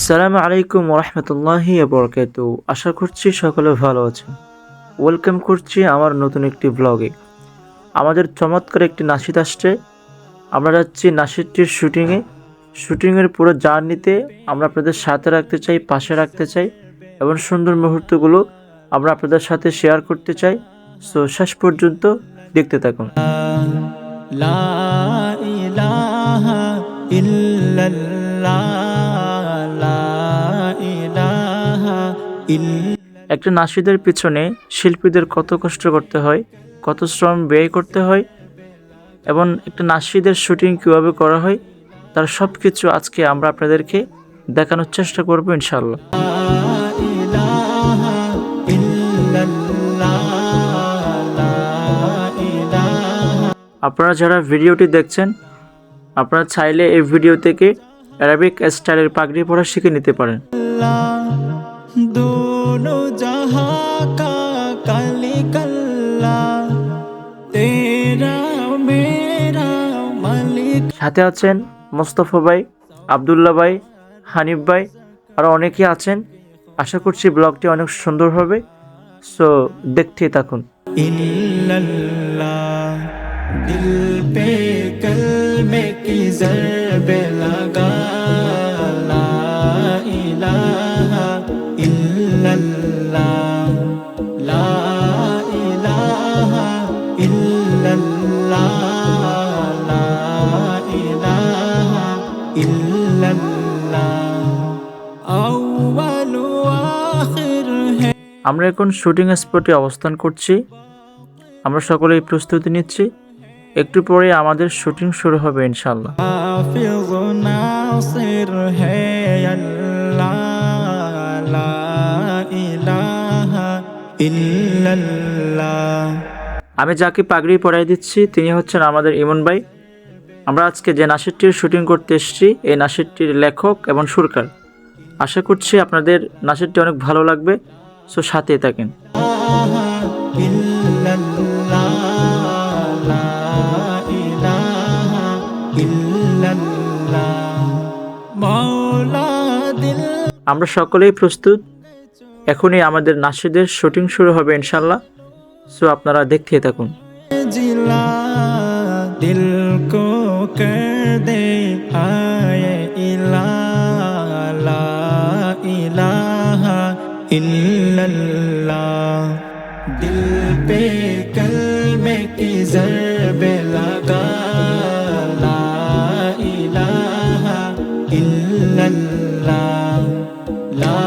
আসসালামু আলাইকুম ওরহমতুল্লাহি বরকাতু। আশা করছি সকলে ভালো আছেন। ওয়েলকাম করছি আমার নতুন একটি ব্লগে। আমাদের চমৎকার একটি নাশিদ আসছে। আমরা যাচ্ছি নাশিদটির শুটিংয়ের পুরো জার্নিতে আমরা আপনাদের সাথে রাখতে চাই, পাশে রাখতে চাই এবং সুন্দর মুহূর্তগুলো আমরা আপনাদের সাথে শেয়ার করতে চাই। সো শেষ পর্যন্ত দেখতে থাকুন। লা ইলাহা ইল্লাল্লাহ, লা ইলাহা ইল্লাল্লাহ। একটা নাশিদের পিছনে শিল্পীদের কত কষ্ট করতে হয়, কত শ্রম ব্যয় করতে হয় এবং একটা নাশিদের শুটিং কীভাবে করা হয় তার সব কিছু আজকে আমরা আপনাদেরকে দেখানোর চেষ্টা করব ইনশাআল্লাহ। আপনারা যারা ভিডিওটি দেখছেন, আপনারা চাইলে এই ভিডিও থেকে অ্যারাবিক স্টাইলের পাগড়ি পরা শিখে নিতে পারেন। दोनों जहां का कालिकल्ला, तेरा मेरा मालिक। সাথে আছেন মোস্তফা ভাই, আব্দুল্লাহ ভাই, হানিফ ভাই, আরও অনেকেই আছেন। আশা করছি ব্লগটি অনেক সুন্দর হবে। সো দেখতেই থাকুন। इल्लल्लाह, दिल पे कलमे की ज़रबे लगा, ला इलाहा इल्लल्लाह, ला इलाहा इल्लल्लाह, ला इलाहा इल्लल्लाह। अव्वल आखिर है। আমরা এখন শুটিং স্পটে অবস্থান করছি। আমরা সকলেই প্রস্তুতি নিচ্ছি। একটু পরে আমাদের শুটিং শুরু হবে ইনশাআল্লাহ। हाफिज़ नासिर है अल्लाह, ला इलाहा इल्लल्लाह। আমি যাকে পাগড়ি পরাই দিচ্ছি তিনি হচ্ছেন আমাদের ইমন ভাই। আমরা আজকে যে নাশিদটির শুটিং করতে এসেছি এই নাশিদটির লেখক এবং সুরকার। আশা করছি আপনাদের নাশিদটি অনেক ভালো লাগবে। সো সাথেই থাকেন। আমরা সকলেই প্রস্তুত। এখনই আমাদের নাশিদের শুটিং শুরু হবে ইনশাআল্লাহ। সো আপনারা দেখতেই থাকুন। जिला दिल को कर दे आए इला, ला इलाहा इल्लल्लाह। दिल पे कलमे की ज़रबे लगा, ला इलाहा इल्लल्लाह, ला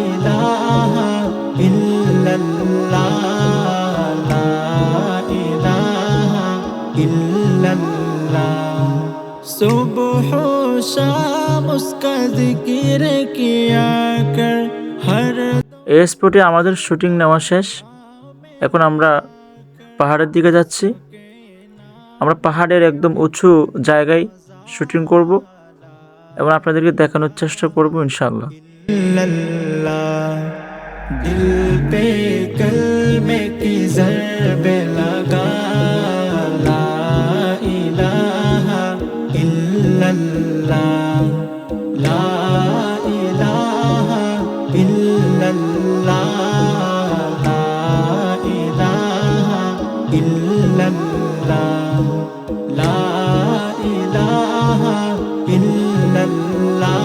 इलाहा इल्लल्लाह, ला इलाहा इल्लल्लाह। सुबह शाम उसका जिक्र किया कर हर। এই স্পটে আমাদের শুটিং নেওয়া শেষ। এখন আমরা পাহাড়ের দিকে যাচ্ছি। আমরা পাহাড়ের একদম উঁচু জায়গায় শুটিং করব এবং আপনাদেরকে দেখানোর চেষ্টা করব ইনশাআল্লাহ। दिल पे कलमे की ज़रबे लगा, ला इलाहा इल्लल्लाह, ला इलाहा इल्लल्लाह, ला इलाहा इल्लल्लाह, ला इलाहा इल्लल्लाह।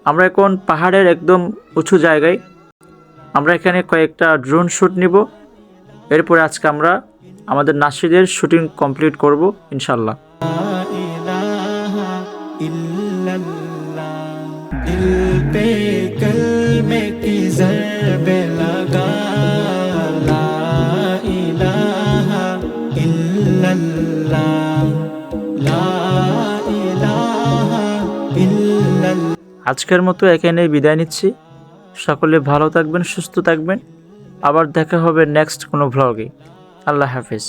আমরা এখন পাহাড়ের একদম উঁচু জায়গায়। আমরা এখানে কয়েকটা ড্রোন শ্যুট নিব। এরপরে আজকে আমরা আমাদের নাশিদের শুটিং কমপ্লিট করব ইনশাআল্লাহ। दिल पे कलमे की ज़रबे लगा, ला इलाहा इल्लल्लाह, ला इलाहा इल्लल्लाह। আজকের মতো এখানে বিদায় নিচ্ছি। সকলে ভালো থাকবেন, সুস্থ থাকবেন। আবার দেখা হবে নেক্সট কোনো ভ্লগে। আল্লাহ হাফেজ।